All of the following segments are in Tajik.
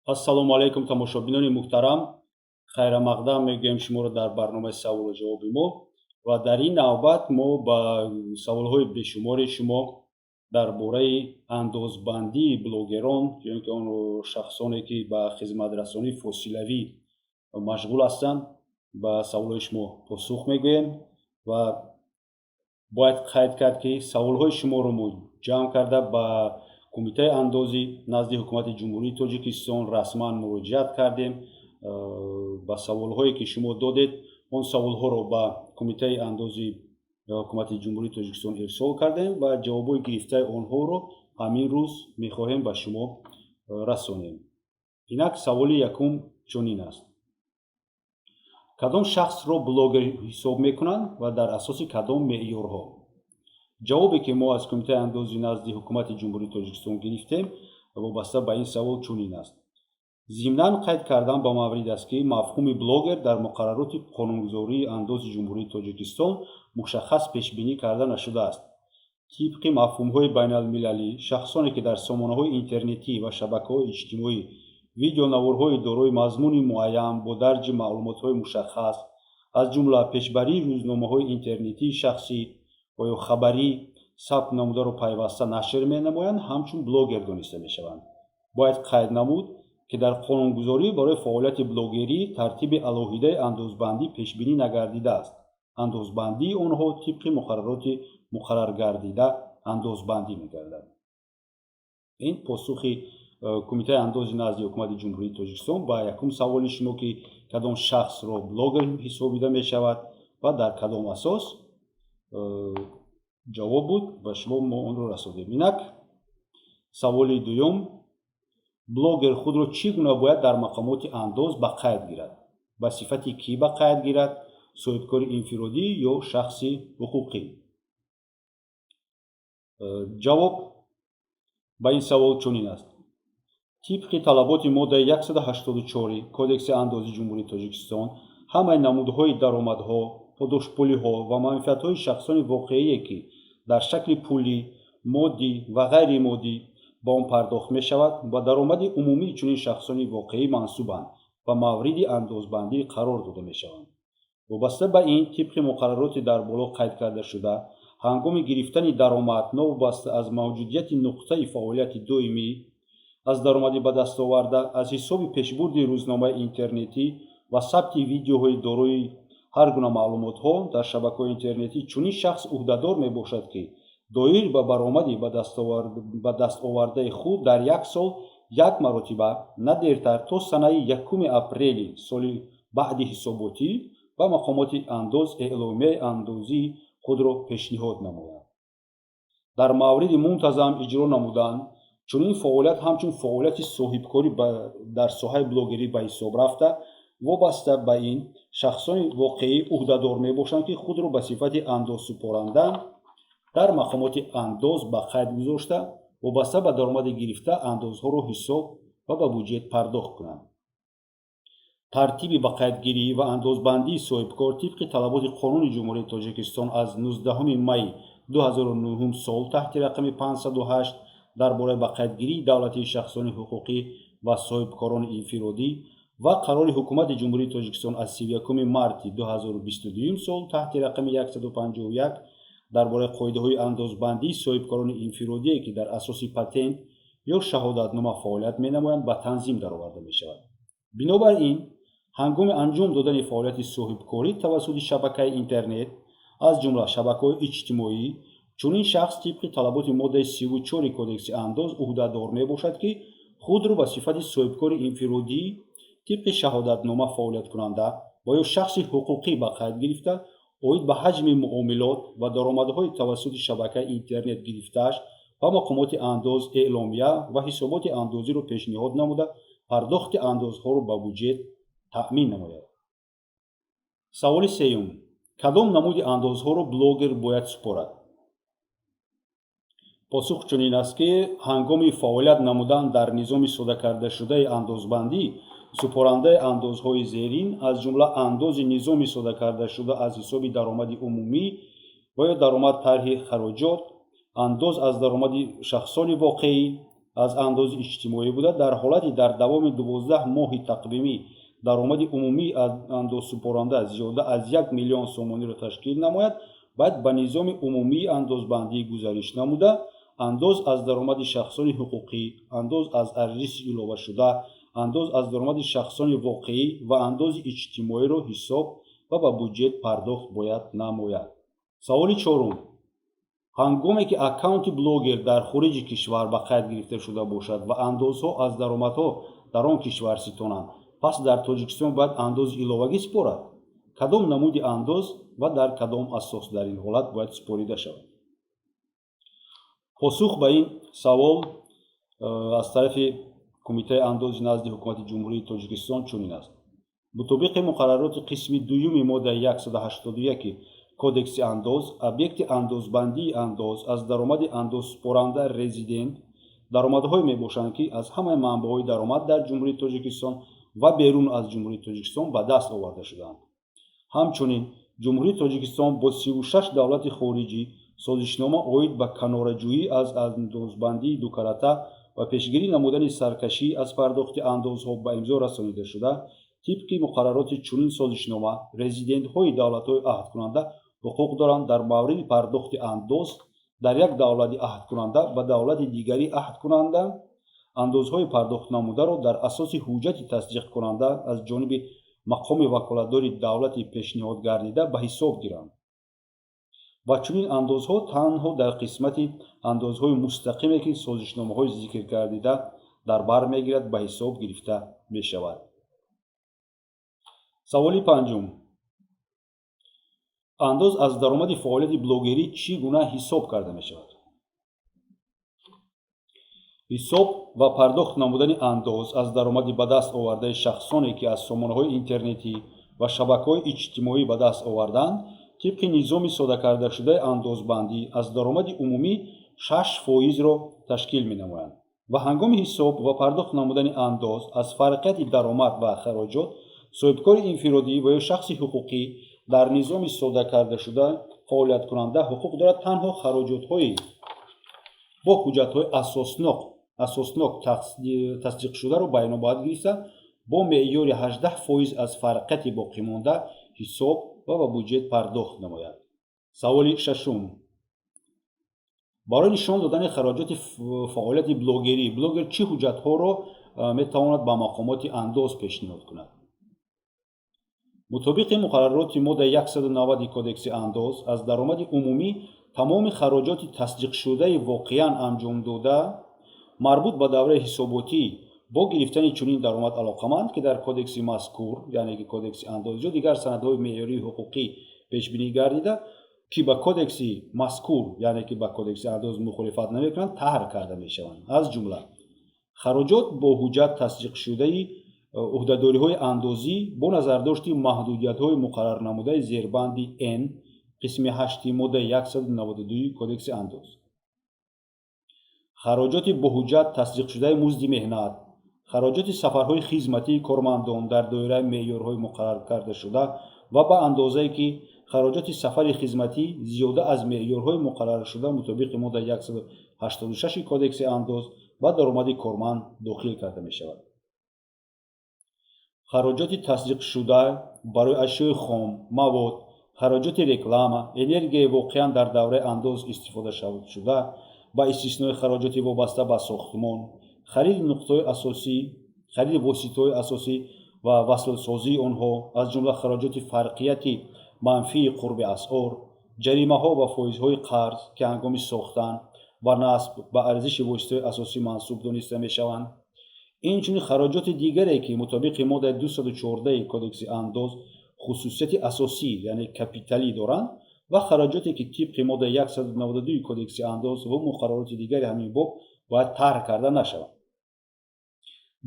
ассалому алайкум тамошобинони муҳтарам, хайрамақдам мегӯем шуморо дар барномаи саволу ҷавоби мо ва дар ин навбат мо ба саволҳои бешумори шумо дар бораи андозбандии блогерон ё ки он шахсоне ки ба хизматрасонии фосилавӣ машғул ҳастанд, ба саволҳои шумо посух мегӯем ва бояд қайд кард ки саволҳои шуморо мо ҷамъ карда ба кумитаи андозӣ назди ҳукумати ҷумҳурии Тоҷикистон расман муроҷиат кардем. Ба саволҳое ки шумо додед, он саволҳоро ба кумитаи андозӣ ҳукумати ҷумҳурии Тоҷикистон ирсол кардем ва ҷавобҳои гирифтаи онҳоро ҳамин рӯз мехоҳем ба шумо расонем. Инак саволи якум чунин аст: кадом шахсро блогер ҳисоб мекунанд ва дар асоси кадом меъёрҳо? ҷавобе ки мо аз кумитаи андозӣ назди ҳукумати ҷумҳурии Тоҷикистон гирифтем вобаста ба ин савол чунин аст. зимнан қайд кардан ба маврид аст ки мафҳуми блогер дар муқаррароти қонунгузории андози ҷумҳурии Тоҷикистон мушаххас пешбинӣ карда нашудааст. тибқи мафҳумҳои байналмилалӣ, шахсоне ки дар сомонаҳои интернетӣ ва шабакаҳои иҷтимоӣ видеонаворҳои дорои мазмуни муайян бо дарҷи маълумотҳои мушаххас, аз ҷумла пешбарии рӯзномаҳои интернетии шахсӣ ва ё хабарӣ сабт намударо пайваста нашр менамоянд, ҳамчун блогер дониста мешаванд. бояд қайд намуд ки дар қонунгузорӣ барои фаъолияти блогерӣ тартиби алоҳидаи андозбандӣ пешбинӣ нагардидааст. андозбандии онҳо тибқи муқаррароти муқарраргардида андозбандӣ мегардад. ин посухи кумитаи андози назди ҳукумати ҷумҳурии Тоҷикистон ба якум саволи шумо ки кадом шахсро блогер ҳисобида мешавад ва дар кадом асос ҷавоб буд ба шумо мо онро расонем. инак саволи дуюм: блогер худро чӣ гуна бояд дар мақомоти андоз ба қайд гирад? ба сифати кӣ ба қайд гирад? соҳибкори инфиродӣ ё шахси ҳуқуқӣ? ҷавоб ба ин савол чунин аст. тибқи талаботи моддаи 184 Кодекси андози ҷумҳурии Тоҷикистон, ҳамаи намудҳои даромадҳо, подошпулиҳо ва манфиатҳои шахсони воқеие ки дар шакли пулӣ, моддӣ ва ғайримоддӣ ба он пардохт мешавад, ба даромади умумии чунин шахсони воқеӣ мансубанд ва мавриди андозбандӣ қарор дода мешаванд. вобаста ба ин, тибқи муқаррароти дар боло қайд карда шуда, ҳангоми гирифтани даромад новобаста аз мавҷудияти нуқтаи фаъолияти доимӣ, аз даромади ба даст оварда аз ҳисоби пешбурди рӯзномаи интернетӣ ва сабти видеоҳои дорои ҳар гуна маълумотҳо дар шабакаҳои интернетӣ, чунин шахс уҳдадор мебошад ки доир ба баромади ба дастовардаи худ дар як сол як маротиба на дертар то санаи 1 апрели соли баъди ҳисоботӣ ба мақомоти андоз эъломияи андозии худро пешниҳод намояд. дар мавриди мунтазам иҷро намудан, чунин фаъолият ҳамчун фаъолияти соҳибкорӣ дар соҳаи блогерӣ ба ҳисоб рафта, вобаста ба ин шахсони воқеӣ уҳдадор мебошанд ки худро ба сифати андозсупоранда дар мақомоти андоз ба қайд гузошта, вобаста ба даромади гирифта андозҳоро ҳисоб ва ба бюҷет пардохт кунанд. тартиби ба қайдгирӣ ва андозбандии соҳибкор тибқи талаботи Қонуни Ҷумҳурии Тоҷикистон аз 19 майи 2009 сол таҳти рақами 508 дар бораи ба қайдгирии давлатии шахсони ҳуқуқӣ ва соҳибкорони инфиродӣ ва қарори ҳукумати Ҷумҳурии Тоҷикистон аз 31 марти 2022 сол таҳти рақами 151 дар бораи қоидаҳои андозбандии соҳибкорони инфиродие ки дар асоси патент ё шаҳодатнома фаъолият менамоянд ба танзим дароварда мешавад. бинобар ин, ҳангоми анҷом додани фаъолияти соҳибкорӣ тавассути шабакаи интернет, аз ҷумла шабакаҳои иҷтимоӣ, чунин шахс тибқи талаботи моддаи 34 Кодекси андоз уҳдадор мебошад ки худро ба сифати соҳибкори инфиродӣ тибқи шаҳодатнома фаъолияткунанда ва ё шахси ҳуқуқӣ ба қайд гирифта, оид ба ҳаҷми муомилот ва даромадҳои тавассути шабакаи интернет гирифтааш ба мақомоти андоз эъломия ва ҳисоботи андозиро пешниҳод намуда, пардохти андозҳоро ба бюҷет таъмин намояд. саволи сеюм: кадом намуди андозҳоро блогер бояд супорад? посух чунин аст ки ҳангоми фаъолият намудан дар низоми содакардашудаи андозбандӣ, супорандаи андозҳои зерин, аз ҷумла андози низоми содакардашуда аз ҳисоби даромади умумӣ ва ё даромад тарҳи хароҷот, андоз аз даромади шахсони воқеӣ, аз андози иҷтимоӣ буда, дар ҳолати дар давоми 12 моҳи тақвимӣ даромади умумии андозсупоранда зиёда аз 1 миллион сомониро ташкил намояд, باید به نظام عمومی اندازبندی گزارش نموده انداز از درآمد شخصان حقوقی، انداز از ارزش علاوه شده، انداز از درآمد شخصان واقعی و انداز اجتماعی را حساب و به بودجه پرداخت باید نماید. سوال چهارم، هنگامی که اکانت بلاگر در خارج کشور به قید گرفته شده باشد و اندازها از درآمدها در آن کشور ستانند، پس در تاجیکستان باید انداز علاوگی سپارد؟ کدام نمودی انداز و در کدام اساس در این حالت باید سپاریده شود؟ پاسخ به این سوال از طرف کمیته انداز نزد حکومت جمهوری تاجیکستان چنین است: مطابق مقررات قسم دوم ماده 181 کودکس انداز، ابیکت اندازبندی انداز از درآمد اندازسپارنده رزیدنت درآمدهایی میباشند که از همه منبعهای درآمد در جمهوری تاجیکستان و بیرون از جمهوری تاجیکستان به دست آورده شدند. همچنین جمهوری تاجیکستان با 36 دولت خارجی سازشنامه اوید به کناره‌جویی از اندازبندی دو کرته و پیشگیری نمودن سرکشی از پرداخت اندازها به امضا رسانیده شده. طبق مقررات چنین سازشنامه رزیدنت‌های دولت‌های عهدکننده حقوق دارند در مورد پرداخت انداز در یک دولت عهدکننده به دولت دیگری عهدکننده اندازهای پرداخت نموده را در اساس حجت تصدیق کننده از جانب مقام وکالتدار دولت پیشنهاد گردیده به حساب گیرند و چنین اندازها تنها در قسمت اندازهای مستقیمی که سازشنامه‌های ذکر گردیده در بر میگیرد به حساب گرفته می شود. سوال پنجم، انداز از درآمد فعالیت بلاگری چی گونه حساب کرده می شود؟ حساب و پرداخت نمودن انداز از درآمد به دست آورده شخصانی که از سامانه‌های اینترنتی و شبکه‌های اجتماعی به دست آوردند طبق نظام ساده کرده شده اندازبندی از درآمد عمومی 6% را تشکیل می‌نمایند و هنگام حساب و پرداخت نمودن انداز از فرقیت درآمد و خراجات صاحبکار انفرادی و یا شخص حقوقی در نظام ساده کرده شده فعالیت کننده حقوق دارد تنها خراجات‌های با حجت‌های اساسناک تصدیق شده را بیان باید گرفته با معیار 18% از فرقیت باقی مانده حساب و به بودجه پرداخت نماید. سوال ششم، برای نشان دادن خراجات فعالیت بلاگری بلاگر چه حجت‌ها را می‌تواند به مقامات انداز پیشنهاد کند؟ مطابق مقررات ماده 190 کودکس انداز از درآمد عمومی تمام خراجات تصدیق شده واقعاً انجام داده مربوط به دوره حساباتی با گرفتن چنین درآمد علاقمند که در کودکس مذکور یعنی که کودکس انداز یا دیگر سندهای معیاری حقوقی پیش بینی گردیده که به کودکس مذکور یعنی که به کودکس انداز مخالفت نمی‌کنند طرح کرده می‌شوند. از جمله خراجات با حجت تصدیق شده عهده‌داری‌های اندازی با نظرداشت محدودیت‌های مقرر نموده زیربند N قسم 8 ماده 192 کودکس انداز، خراجات با حجت تصدیق شده مزد مهنت، خراجات سفرهای خدمتی کارمندان در دایره معیارهای مقرر کرده شده و به اندازه‌ای که خراجات سفر خدمتی زیاده از معیارهای مقرر شده مطابق ماده 186 کودکس انداز و درآمد کارمند داخل کرده می‌شود. خراجات تصدیق شده برای اشیاء خام، مواد، خراجات رکلام، انرژی واقعاً در دوره انداز استفاده شده با استثنای خراجات وابسته به ساختمان، خرید نقطه‌های اساسی، خرید واسطه‌های اساسی و وصل سازی آنها از جمله خراجات فرقیت منفی قرب اسعار، جریمه‌ها و فایزهای قرض که هنگام ساختن و نصب به ارزش واسطه‌های اساسی منسوب دانسته می‌شوند. اینچنین خراجات دیگری که مطابق ماده 214 کودکس انداز خصوصیت اساسی یعنی کپیتالی دارند و خراجاتی که طبق ماده 192 کودکس انداز و مقررات دیگری همین باب باید طرح کرده نشوند.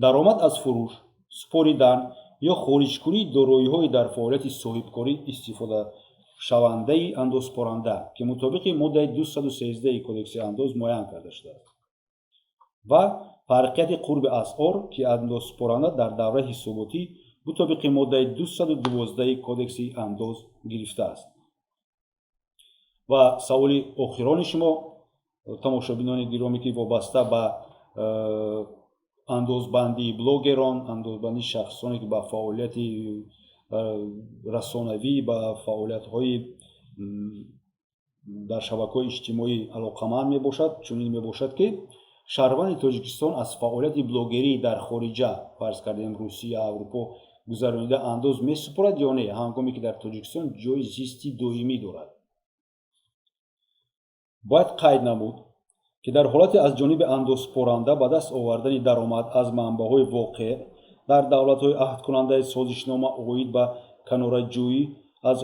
درآمد از فروش، سپاریدن یا خارج‌کنی دارایی‌های در فعالیت صاحبکاری استفاده شونده اندازسپارنده که مطابق ماده 213 کودکس انداز معین کرده شده است و فرقیت قرب اسعار که اندازسپارنده در دوره حساباتی مطابق ماده 212 کودکس انداز گرفته است. و سوال آخران شما تماشابینان گرامی که وابسته به андозбандии блогерон, андозбандии шахсоне ки ба фаъолияти расонавӣ, ба фаъолиятҳои дар шабакаҳои иҷтимоӣ алоқаманд мебошад. Чунин мебошад ки шаҳрванди Тоҷикистон аз фаъолияти блогерӣ дар хориҷа, фарз кардем Русия, Аврупо гузаронида андоз месупорад ё не, ҳангоме ки дар Тоҷикистон ҷойи зисти доимӣ дорад. бояд қайд намуд ки дар ҳолати аз ҷониби андозсупоранда ба даст овардани даромад аз манбаъҳои воқеъ дар давлатҳои аҳдкунандаи созишнома оид ба канораҷӯӣ аз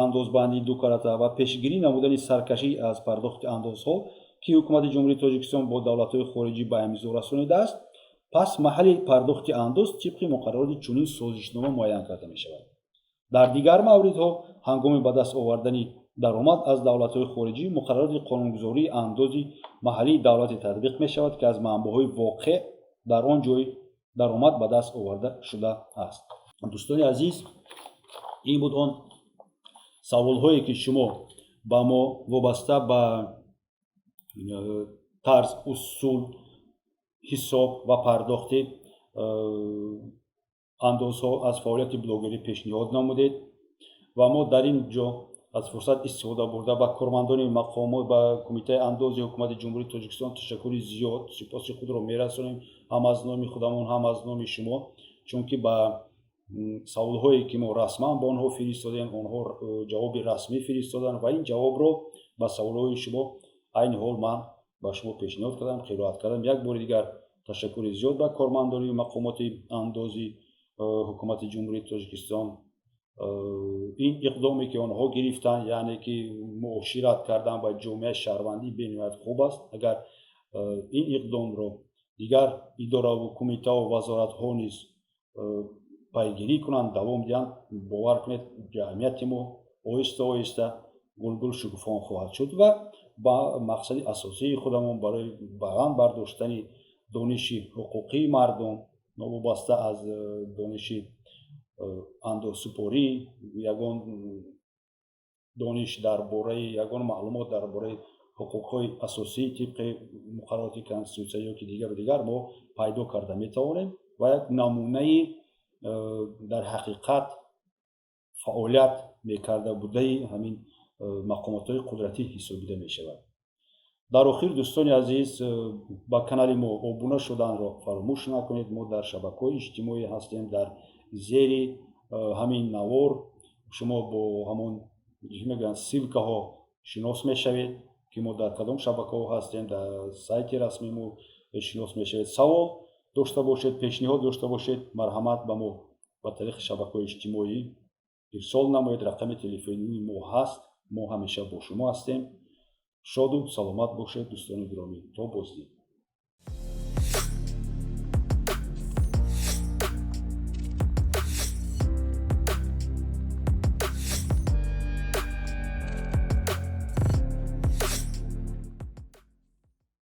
андозбандии ду карата ва пешгирӣ намудани саркашӣ аз пардохти андозҳо ки ҳукумати ҷумҳурии Тоҷикистон бо давлатҳои хориҷӣ ба имзо расонидааст, пас маҳалли пардохти андоз тибқи муқаррароти чунин созишнома муайян карда мешавад. дар дигар мавридҳо ҳангоми ба даст овардани даромад аз давлатҳои хориҷӣ муқаррароти қонунгузории андози маҳаллии давлате татбиқ мешавад ки аз манбаъҳои воқеъ дар он ҷой даромад ба даст оварда шуда аст. дӯстони азиз, ин буд он саволҳое ки шумо ба мо вобаста ба тарз, усул, ҳисоб ва пардохти андозҳо аз фаъолияти блогерӣ пешниҳод намудед ва мо дар ин ҷо аз фурсат истифода бурда ба кормандони мақомот ба кумитаи андози ҳукумати ҷумҳурии Тоҷикистон ташаккури зиёд, сипоси худро мерасонем, ҳам аз номи худамон, ҳам аз номи шумо, чунки ба саволҳое ки мо расман ба онҳо фиристодем, онҳо ҷавоби расмӣ фиристоданд ва ин ҷавобро ба саволҳои шумо айни ҳол ман ба шумо пешниҳод кардам, қироат кардам. як бори дигар ташаккури зиёд ба кормандони мақомоти андози ҳукумати ҷумҳурии Тоҷикистон. ин иқдоме ки онҳо гирифтанд, яъне ки муошират кардан ба ҷомеаи шаҳрвандӣ бениҳоят хуб аст. агар ин иқдомро дигар идораву кумитаву вазоратҳо низ пайгирӣ кунанд, давом диҳанд, бовар кунед ҷамъияти мо оҳиста оҳиста гулгул шукуфон хоҳад шуд ва ба мақсади асосии худамон барои бағам бардоштани дониши ҳуқуқии мардум новобаста аз дониши андозсупорӣ, ягон дониш дар бораи ягон маълумот дар бораи ҳуқуқҳои асосии тибқи муқаррароти конститутсия ё ки дигару дигар мо пайдо карда метавонем ва як намунаи дар ҳақиқат фаъолият мекарда будаи ҳамин мақомотҳои қудратӣ ҳисобида мешавад. дар охир дӯстони азиз, ба канали мо обуна шуданро фаромӯш накунед. мо дар шабакаҳои иҷтимоӣ ҳастем. дар зери ҳамин навор шумо бо ҳамон мегӯянд силкаҳо шинос мешавед ки мо дар кадом шабакаҳо ҳастем. дар сайти расми мо шинос мешавед. савол дошта бошед, пешниҳод дошта бошед, марҳамат ба мо ба тариқи шабакаҳои иҷтимоӣ ирсол намоед. рақами телефонии мо ҳаст. мо ҳамеша бо шумо ҳастем. шоду саломат бошед дӯстони гиромӣ. то боздид.